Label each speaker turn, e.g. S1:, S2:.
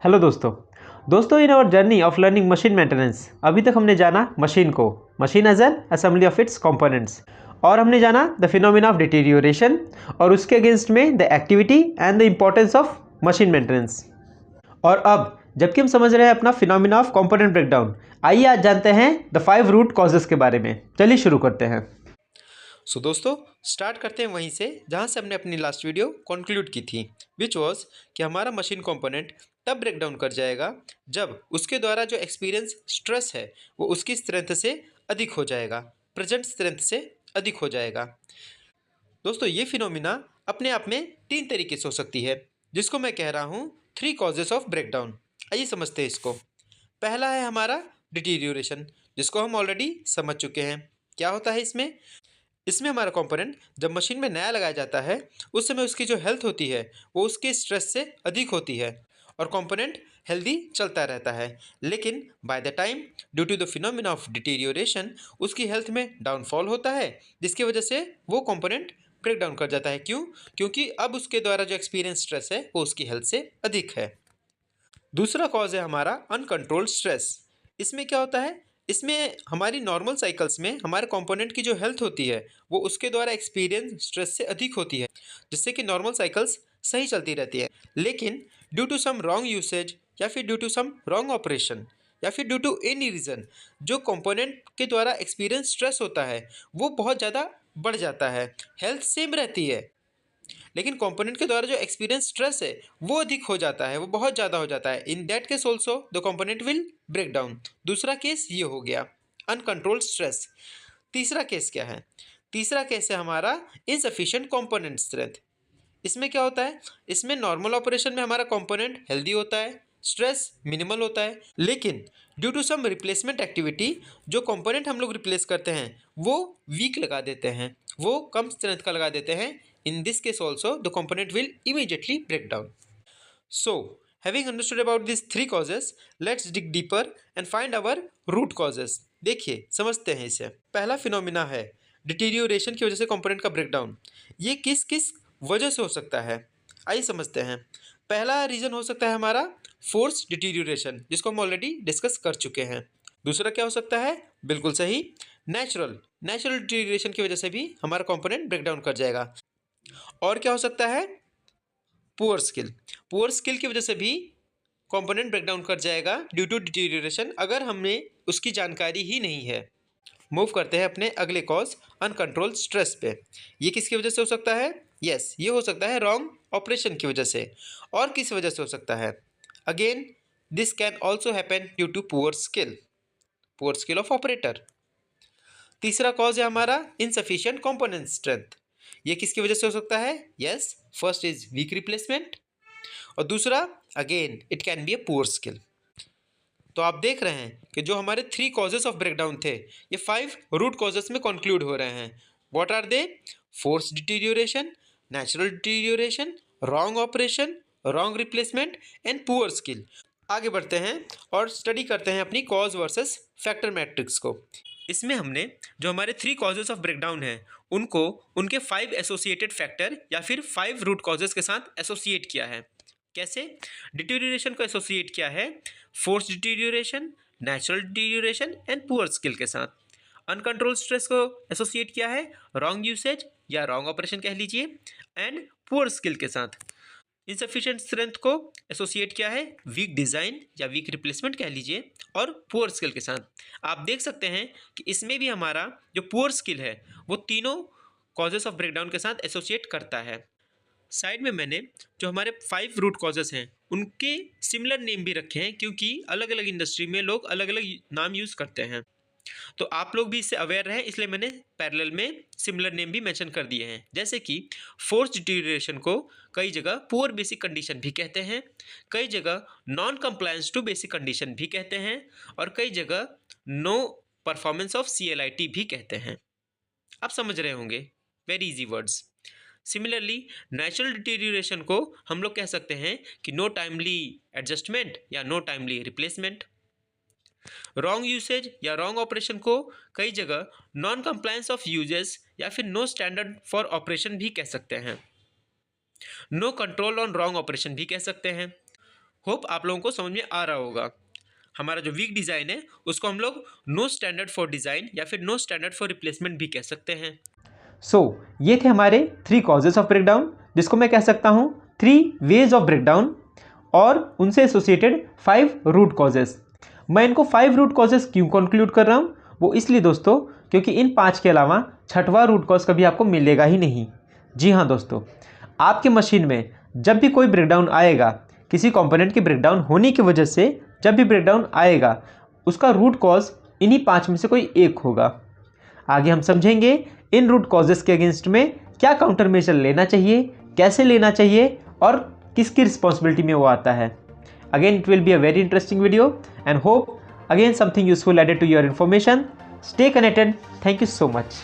S1: Hello दोस्तों in our journey of learning machine maintenance अभी तक हमने जाना मशीन को, machine as an assembly of its components, और हमने जाना द फिनोमिना ऑफ डिटीरियोरेशन और उसके अगेंस्ट में the activity and the importance of machine maintenance. और अब जबकि हम समझ रहे हैं अपना फिनोमिना ऑफ कंपोनेंट ब्रेकडाउन, आइए आज जानते हैं द 5 रूट कॉजेस के बारे में। चलिए शुरू करते हैं।
S2: दोस्तों स्टार्ट करते हैं वहीं से जहां से हमने अपनी लास्ट वीडियो कंक्लूड की थी, विच वॉज कि हमारा मशीन कंपोनेंट तब ब्रेक डाउन कर जाएगा जब उसके द्वारा जो एक्सपीरियंस स्ट्रेस है वो उसकी स्ट्रेंथ से अधिक हो जाएगा, प्रेजेंट स्ट्रेंथ से अधिक हो जाएगा। दोस्तों ये फिनोमिना अपने आप में 3 तरीके से हो सकती है, जिसको मैं कह रहा हूँ 3 कॉजेस ऑफ ब्रेकडाउन। आइए समझते हैं इसको। पहला है हमारा डिटीरियोरेशन, जिसको हम ऑलरेडी समझ चुके हैं। क्या होता है इसमें हमारा कंपोनेंट जब मशीन में नया लगाया जाता है उस समय उसकी जो हेल्थ होती है वो उसके स्ट्रेस से अधिक होती है और कंपोनेंट हेल्दी चलता रहता है। लेकिन by the time due to the phenomena of deterioration उसकी हेल्थ में डाउनफॉल होता है, जिसकी वजह से वो कंपोनेंट ब्रेक डाउन कर जाता है। क्योंकि अब उसके द्वारा जो एक्सपीरियंस स्ट्रेस है वो उसकी हेल्थ से अधिक है। दूसरा कॉज है हमारा अनकंट्रोल्ड स्ट्रेस। इसमें क्या होता है, इसमें हमारी नॉर्मल साइकिल्स में हमारे कंपोनेंट की जो हेल्थ होती है वो उसके द्वारा एक्सपीरियंस स्ट्रेस से अधिक होती है, जिससे कि नॉर्मल साइकिल्स सही चलती रहती है। लेकिन due to some wrong usage या फिर due to some wrong operation या फिर ड्यू टू एनी रीज़न जो कंपोनेंट के द्वारा एक्सपीरियंस स्ट्रेस होता है वो बहुत ज़्यादा बढ़ जाता है। हेल्थ सेम रहती है लेकिन कंपोनेंट के द्वारा जो एक्सपीरियंस स्ट्रेस है वो अधिक हो जाता है, वो बहुत ज़्यादा हो जाता है। In that case also the component will break down. दूसरा केस ये हो गया अनकंट्रोल्ड स्ट्रेस। तीसरा केस क्या है, तीसरा केस है हमारा इनसफिशिएंट कंपोनेंट स्ट्रेंथ। इसमें क्या होता है, इसमें नॉर्मल ऑपरेशन में हमारा कंपोनेंट हेल्दी होता है, स्ट्रेस मिनिमल होता है, लेकिन due to some replacement activity जो कंपोनेंट हम लोग रिप्लेस करते हैं वो वीक लगा देते हैं, वो कम स्ट्रेंथ का लगा देते हैं। In this case also the component will immediately break down. So having understood about these 3 causes, let's dig deeper and find our root causes. देखिए समझते हैं इसे। पहला फिनोमिना है डिटीरियोरेशन की वजह से कंपोनेंट का ब्रेकडाउन। ये किस किस वजह से हो सकता है, आइए समझते हैं। पहला रीज़न हो सकता है हमारा फोर्स डिटीरियोरेशन, जिसको हम ऑलरेडी डिस्कस कर चुके हैं। दूसरा क्या हो सकता है, बिल्कुल सही, नेचुरल डिटीरियोरेशन की वजह से भी हमारा कंपोनेंट ब्रेकडाउन कर जाएगा। और क्या हो सकता है, पुअर स्किल की वजह से भी कंपोनेंट ब्रेकडाउन कर जाएगा ड्यू टू डिटीरियोरेशन, अगर हमें उसकी जानकारी ही नहीं है। मूव करते हैं अपने अगले कॉज अनकंट्रोल्ड स्ट्रेस पे। ये किसकी वजह से हो सकता है, यस ये हो सकता है रॉन्ग ऑपरेशन की वजह से। और किस वजह से हो सकता है, again this can also happen due to poor skill of operator. तीसरा कॉज है हमारा इनसफिशिएंट कंपोनेंट स्ट्रेंथ। ये किसकी वजह से हो सकता है, yes first is weak replacement और दूसरा again it can be a poor skill. तो आप देख रहे हैं कि जो हमारे 3 कॉजेस ऑफ ब्रेकडाउन थे ये 5 रूट कॉजेस में कंक्लूड हो रहे हैं। What are they, force deterioration, natural deterioration, wrong operation, wrong replacement and poor skill. आगे बढ़ते हैं और स्टडी करते हैं अपनी कॉज वर्सेस फैक्टर मैट्रिक्स को। इसमें हमने जो हमारे 3 कॉजेस ऑफ ब्रेकडाउन हैं उनको उनके 5 एसोसिएटेड फैक्टर या फिर 5 रूट कॉजेस के साथ एसोसिएट किया है। कैसे, डिटीरियोरेशन को एसोसिएट किया है force deterioration, natural deterioration and poor skill के साथ। अनकंट्रोल स्ट्रेस को एसोसिएट किया है रॉन्ग यूसेज या रॉन्ग ऑपरेशन कह लीजिए एंड पुअर स्किल के साथ। इनसफिशिएंट स्ट्रेंथ को एसोसिएट किया है वीक डिज़ाइन या वीक रिप्लेसमेंट कह लीजिए और पुअर स्किल के साथ। आप देख सकते हैं कि इसमें भी हमारा जो पुअर स्किल है वो तीनों कॉजेस ऑफ ब्रेकडाउन के साथ एसोसिएट करता है। साइड में मैंने जो हमारे 5 रूट कॉजेस हैं उनके सिमिलर नेम भी रखे हैं, क्योंकि अलग अलग इंडस्ट्री में लोग अलग अलग नाम यूज़ करते हैं, तो आप लोग भी इससे अवेयर रहें, इसलिए मैंने पैरेलल में सिमिलर नेम भी मेंशन कर दिए हैं। जैसे कि फोर्स डिटीरियोरेशन को कई जगह पुअर बेसिक कंडीशन भी कहते हैं, कई जगह non compliance to basic condition भी कहते हैं और कई जगह नो परफॉर्मेंस ऑफ CLIT भी कहते हैं। आप समझ रहे होंगे, very easy words. Similarly natural deterioration को हम लोग कह सकते हैं कि नो टाइमली एडजस्टमेंट या no timely replacement. Wrong usage या रॉन्ग ऑपरेशन को कई जगह नॉन कंप्लायंस ऑफ यूजेस या फिर नो स्टैंडर्ड फॉर ऑपरेशन भी कह सकते हैं। No control on wrong operation भी कह सकते हैं। होप आप लोगों को समझ में आ रहा होगा। हमारा जो वीक डिज़ाइन है उसको हम लोग नो स्टैंडर्ड फॉर डिज़ाइन या फिर नो स्टैंडर्ड फॉर रिप्लेसमेंट भी कह सकते हैं।
S1: ये थे हमारे 3 कॉजेज ऑफ ब्रेकडाउन, जिसको मैं कह सकता हूँ 3 वेज ऑफ ब्रेकडाउन, और उनसे एसोसिएटेड 5 रूट कॉजेज। मैं इनको 5 रूट कॉजेज क्यों कंक्लूड कर रहा हूँ, वो इसलिए दोस्तों क्योंकि इन 5 के अलावा छठवां रूट कॉज कभी आपको मिलेगा ही नहीं। जी हाँ दोस्तों, आपके मशीन में जब भी कोई ब्रेकडाउन आएगा, किसी कंपोनेंट के ब्रेकडाउन होने की वजह से जब भी ब्रेकडाउन आएगा, उसका रूट कॉज इन्हीं 5 में से कोई एक होगा। आगे हम समझेंगे इन रूट कॉजेस के अगेंस्ट में क्या काउंटर मेजर लेना चाहिए, कैसे लेना चाहिए और किसकी रिस्पॉन्सिबिलिटी में वो आता है। Again it will be a very interesting video and hope again something useful added to your information. Stay connected. Thank you so much.